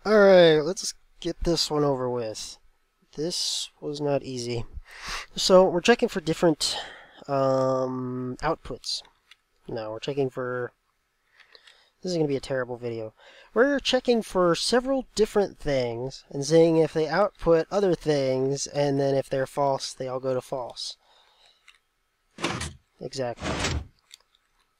Alright, let's get this one over with. This was not easy. So, we're checking for different outputs. No, we're checking for... This is going to be a terrible video. We're checking for several different things and seeing if they output other things, and then if they're false, they all go to false. Exactly.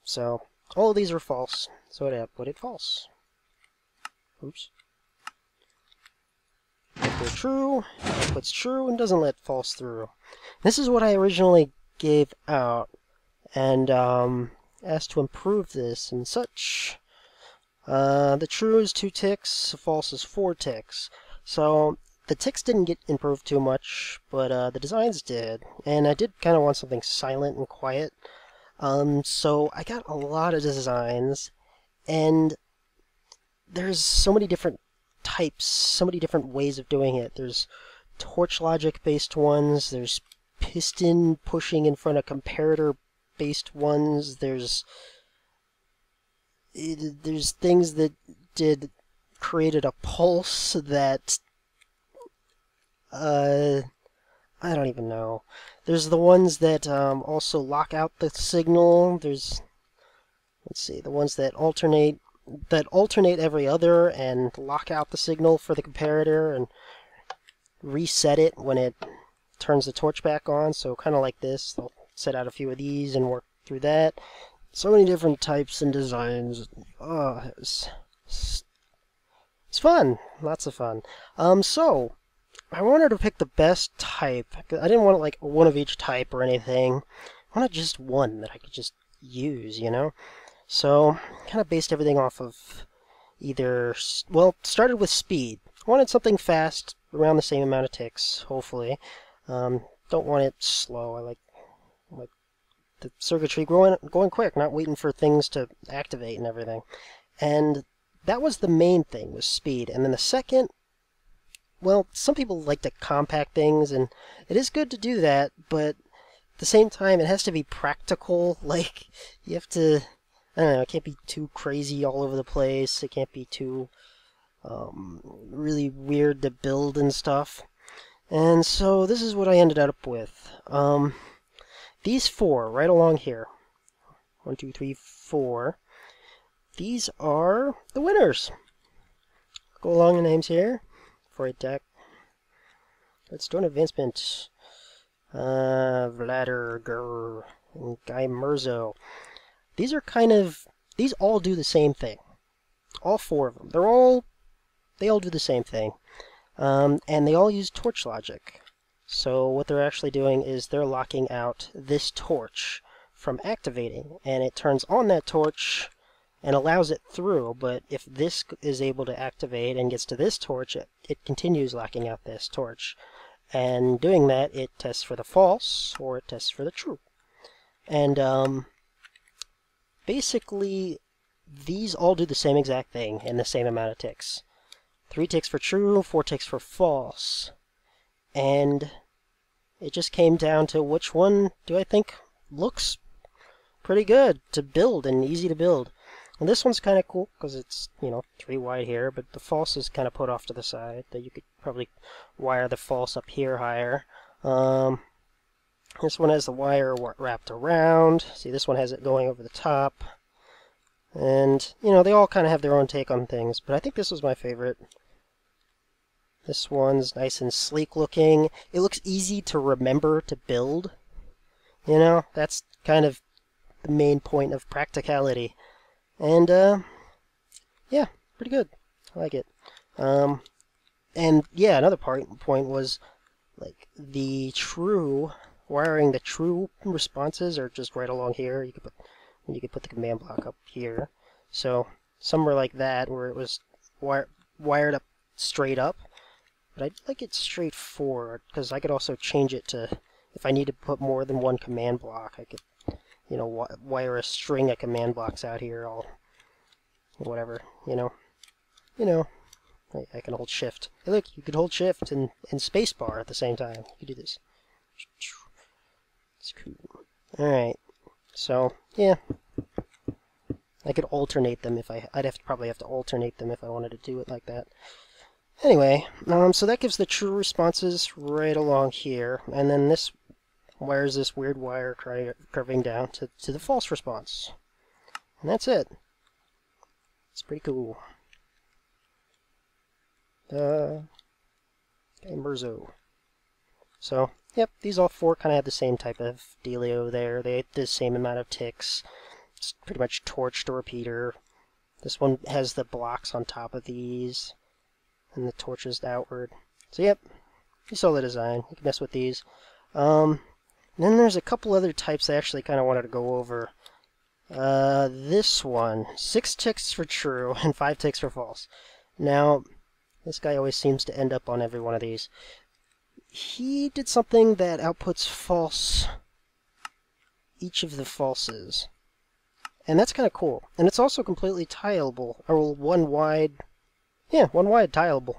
So, all of these are false, so it outputted false. Oops. If they're true, it outputs true and doesn't let false through. This is what I originally gave out, and asked to improve this and such. The true is 2 ticks, the false is 4 ticks. So the ticks didn't get improved too much, but the designs did. And I did kind of want something silent and quiet. So I got a lot of designs, and there's so many different types, so many different ways of doing it. There's torch logic based ones, there's piston pushing in front of comparator based ones, there's things that created a pulse that I don't even know. There's the ones that also lock out the signal. There's, let's see, the ones that alternate every other and lock out the signal for the comparator and reset it when it turns the torch back on. So kind of like this, I'll set out a few of these and work through that. So many different types and designs. Oh, it's fun. Lots of fun. So, I wanted to pick the best type. I didn't want like one of each type or anything. I wanted just one that I could just use, you know? So, kind of based everything off of either... Well, started with speed. I wanted something fast, around the same amount of ticks, hopefully. Don't want it slow. I like the circuitry going quick, not waiting for things to activate and everything. And that was the main thing, was speed. And then the second, well, some people like to compact things, and it is good to do that, but at the same time, it has to be practical. Like, you have to, I don't know, it can't be too crazy all over the place. It can't be too really weird to build and stuff. And so this is what I ended up with. These 4 right along here, 1, 2, 3, 4, these are the winners. Go along the names here for a deck. Let's do an advancement. Vladder, and Guy Merzo. These are these all do the same thing. All 4 of them. They all do the same thing. And they all use torch logic. So what they're actually doing is they're locking out this torch from activating, and it turns on that torch and allows it through, but if this is able to activate and gets to this torch, it continues locking out this torch. And doing that, it tests for the false, or it tests for the true. And basically, these all do the same exact thing in the same amount of ticks. 3 ticks for true, 4 ticks for false. And it just came down to which one do I think looks pretty good to build and easy to build. And this one's kind of cool because it's, you know, 3 wide here, but the false is kind of put off to the side. That you could probably wire the false up here higher. This one has the wire wrapped around. See, this one has it going over the top. And, you know, they all kind of have their own take on things, but I think this was my favorite. This one's nice and sleek looking. It looks easy to remember to build. You know, that's kind of the main point of practicality. And, yeah, pretty good. I like it. And, yeah, another point was, like, wiring the true responses are just right along here. You could put the command block up here. So, some were like that, where it was wired up straight up. But I'd like it straightforward, because I could also change it to, if I need to put more than one command block, I could, you know, wire a string of command blocks out here, whatever, you know. I can hold shift. Hey look, you could hold shift and spacebar at the same time. You could do this. It's cool. Alright, so, yeah. I could alternate them if I'd probably have to alternate them if I wanted to do it like that. Anyway, so that gives the true responses right along here, and then this wires this weird wire curving down to the false response. And that's it. It's pretty cool. Gamerzo. So, yep, these all four kind of have the same type of dealio there. They have the same amount of ticks. It's pretty much torch to repeater. This one has the blocks on top of these, and the torches outward. So, yep, you saw the design. You can mess with these. Then there's a couple other types I actually kind of wanted to go over. This one, 6 ticks for true and 5 ticks for false. Now, this guy always seems to end up on every one of these. He did something that outputs false each of the falses. And that's kind of cool. And it's also completely tileable, or one wide tileable.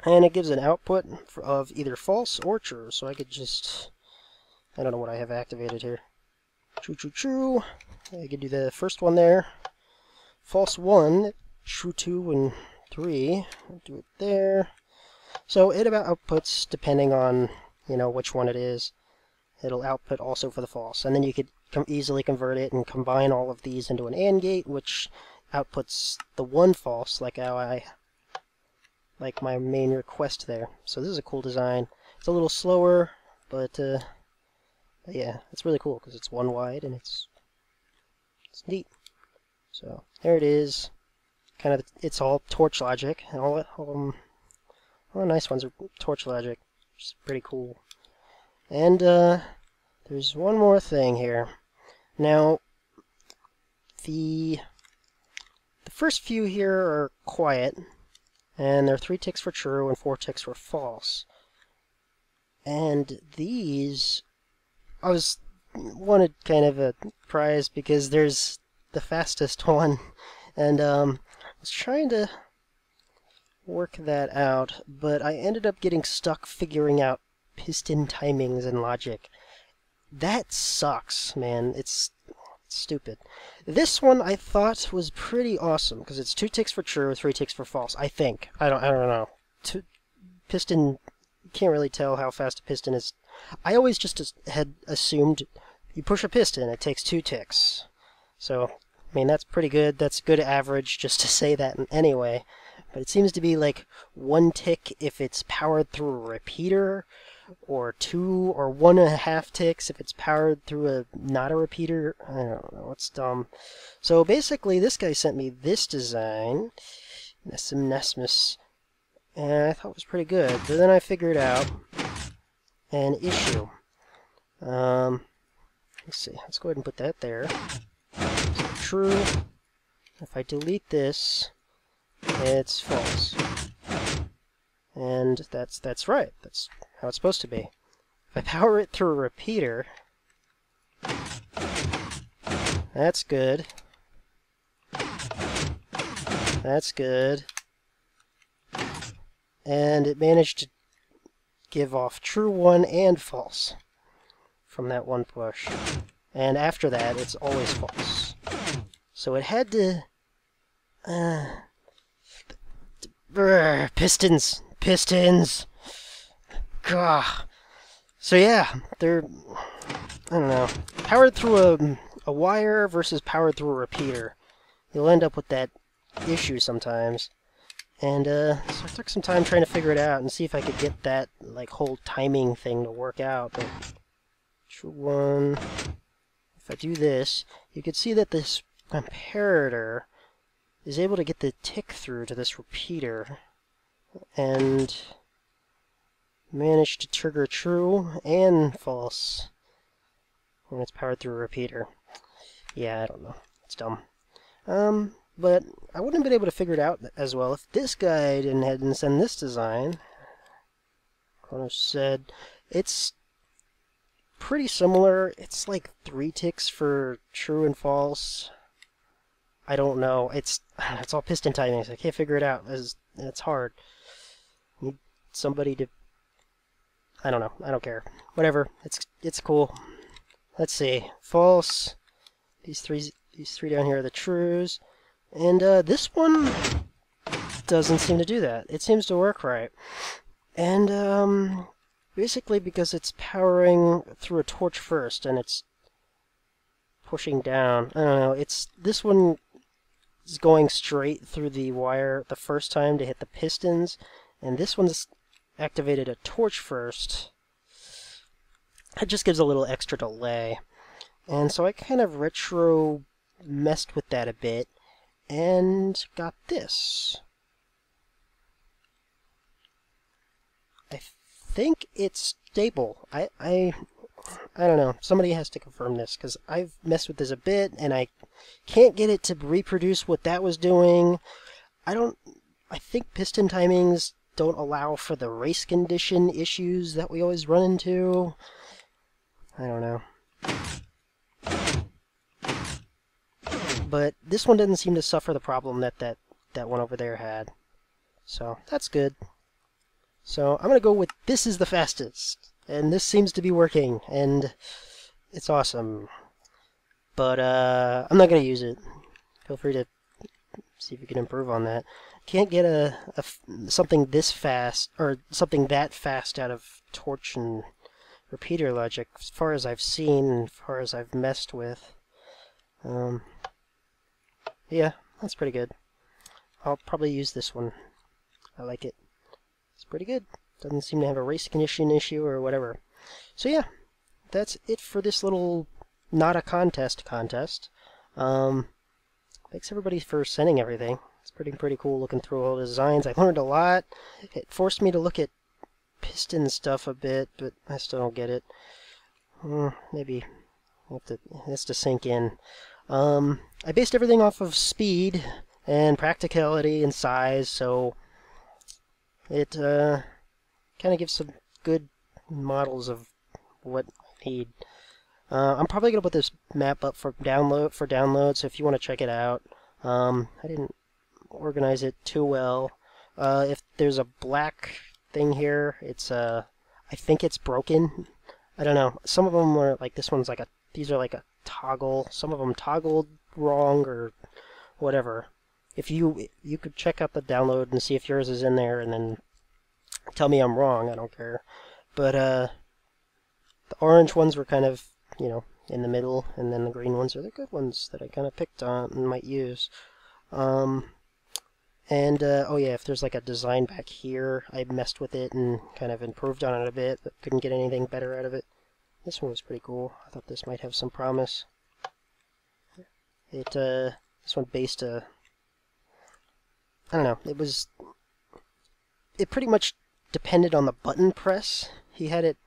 And it gives an output of either false or true, so I could just, I don't know what I have activated here. True, true, true. I could do the first one there. False 1, true 2 and 3. I'll do it there. So it about outputs depending on, which one it is. It'll output also for the false. And then you could easily convert it and combine all of these into an AND gate, which outputs the one false, like my main request there. So this is a cool design. It's a little slower, but yeah, it's really cool because it's one wide and it's neat. So there it is. Kind of, it's all torch logic, and all the nice ones are torch logic, which is pretty cool. And there's one more thing here. Now, the first few here are quiet, and there are 3 ticks for true and 4 ticks for false. And these, I wanted kind of a prize because there's the fastest one, and I was trying to work that out, but I ended up getting stuck figuring out piston timings and logic. That sucks, man. It's stupid. This one I thought was pretty awesome because it's 2 ticks for true, 3 ticks for false. I think. I don't know. Piston, you can't really tell how fast a piston is. I always just had assumed you push a piston, it takes 2 ticks. So, I mean, that's pretty good. That's good average just to say that anyway. But it seems to be like 1 tick if it's powered through a repeater, or 2 or 1.5 ticks if it's powered through not a repeater. I don't know, it's dumb. So basically, this guy sent me this design, Nesmus, and I thought it was pretty good. But then I figured out an issue. Let's see, let's go ahead and put that there. So true. If I delete this, it's false. And that's right. That's how it's supposed to be. If I power it through a repeater, that's good. That's good. And it managed to give off true 1 and false from that one push. And after that, it's always false. So it had to... pistons! Pistons! Gah. So yeah, they're... I don't know. Powered through a wire versus powered through a repeater. You'll end up with that issue sometimes. And so I took some time trying to figure it out and see if I could get that whole timing thing to work out. But true 1. If I do this, you can see that this comparator is able to get the tick through to this repeater and manage to trigger true and false when it's powered through a repeater. Yeah, I don't know. It's dumb. But I wouldn't have been able to figure it out as well if this guy didn't send this design. Connor said it's pretty similar. It's like 3 ticks for true and false. I don't know. It's all piston timing, so I can't figure it out. It's hard. Need somebody to... I don't know. I don't care. Whatever. It's cool. Let's see. False. These three down here are the trues. And this one, doesn't seem to do that. It seems to work right. And basically because it's powering through a torch first and it's pushing down. I don't know. This one is going straight through the wire the first time to hit the pistons, and this one's activated a torch first. It just gives a little extra delay. And so I kind of retro messed with that a bit and got this. I think it's stable. I don't know. Somebody has to confirm this because I've messed with this a bit and I can't get it to reproduce what that was doing. I think piston timings don't allow for the race condition issues that we always run into. I don't know. But this one didn't seem to suffer the problem that one over there had. So that's good. So I'm going to go with this is the fastest. And this seems to be working. And it's awesome. But I'm not going to use it. Feel free to see if you can improve on that. Can't get something this fast, or something that fast out of torch and repeater logic, as far as I've seen, and as far as I've messed with. Yeah, that's pretty good. I'll probably use this one. I like it. It's pretty good. Doesn't seem to have a race condition issue or whatever. So yeah, that's it for this little not a contest. Thanks everybody for sending everything. It's pretty cool looking through all the designs. I learned a lot. It forced me to look at piston stuff a bit, but I still don't get it. Maybe it has to sink in. I based everything off of speed and practicality and size, so it kind of gives some good models of what I need. I'm probably going to put this map up for download, so if you want to check it out. I didn't organize it too well. If there's a black thing here, it's I think it's broken. I don't know. Some of them are like, this one's like these are like a toggle. Some of them toggled wrong or whatever. If you could check out the download and see if yours is in there, and then tell me I'm wrong. I don't care. But the orange ones were kind of, in the middle, and then the green ones are the good ones that I kind of picked on and might use. Oh yeah, if there's like a design back here, I messed with it and kind of improved on it a bit, but couldn't get anything better out of it. This one was pretty cool. I thought this might have some promise. This one based I don't know, it pretty much depended on the button press. He had it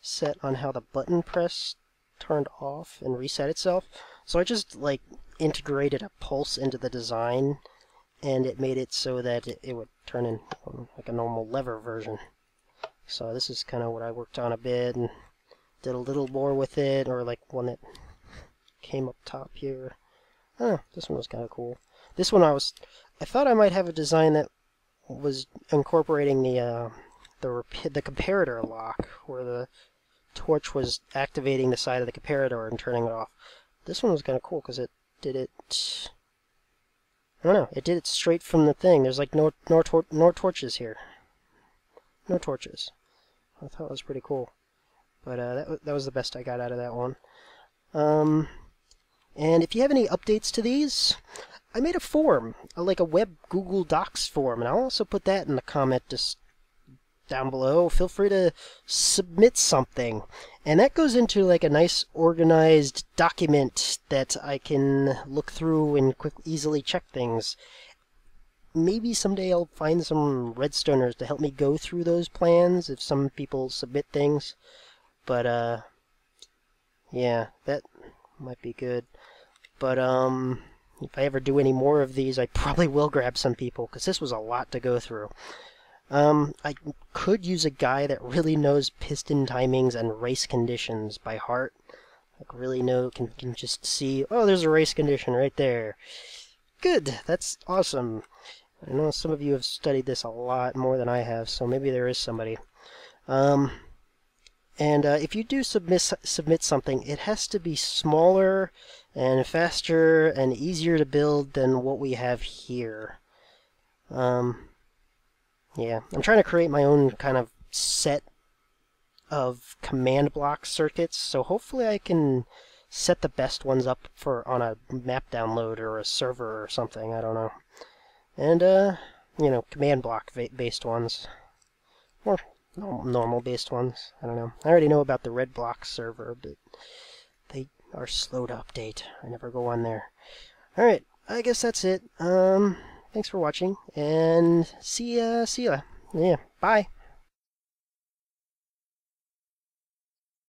set on how the button press turned off and reset itself. So I just like integrated a pulse into the design, and it made it so that it would turn in like a normal lever version. So this is kind of what I worked on a bit and did a little more with it, or like one that came up top here. Oh, this one was kind of cool. This one I thought I might have a design that was incorporating the comparator lock, where the torch was activating the side of the comparator and turning it off. This one was kind of cool because it did it. I don't know. It did it straight from the thing. There's like no torches here. No torches. I thought it was pretty cool. But that was the best I got out of that one. And if you have any updates to these, I made a form, like a web Google Docs form, and I'll also put that in the comment just down below. Feel free to submit something, and that goes into like a nice organized document that I can look through and easily check things. Maybe someday I'll find some redstoners to help me go through those plans if some people submit things. But yeah, that might be good. But if I ever do any more of these, I probably will grab some people, because this was a lot to go through. I could use a guy that really knows piston timings and race conditions by heart. Like really can just see, oh, there's a race condition right there. Good, that's awesome. I know some of you have studied this a lot more than I have, so maybe there is somebody. If you do submit something, it has to be smaller and faster and easier to build than what we have here. Yeah, I'm trying to create my own kind of set of command block circuits, so hopefully I can set the best ones up for on a map download or a server or something, I don't know. And, you know, command block based ones. Or normal based ones, I don't know. I already know about the red block server, but they are slow to update. I never go on there. Alright, I guess that's it. Thanks for watching, and see ya. Yeah, bye.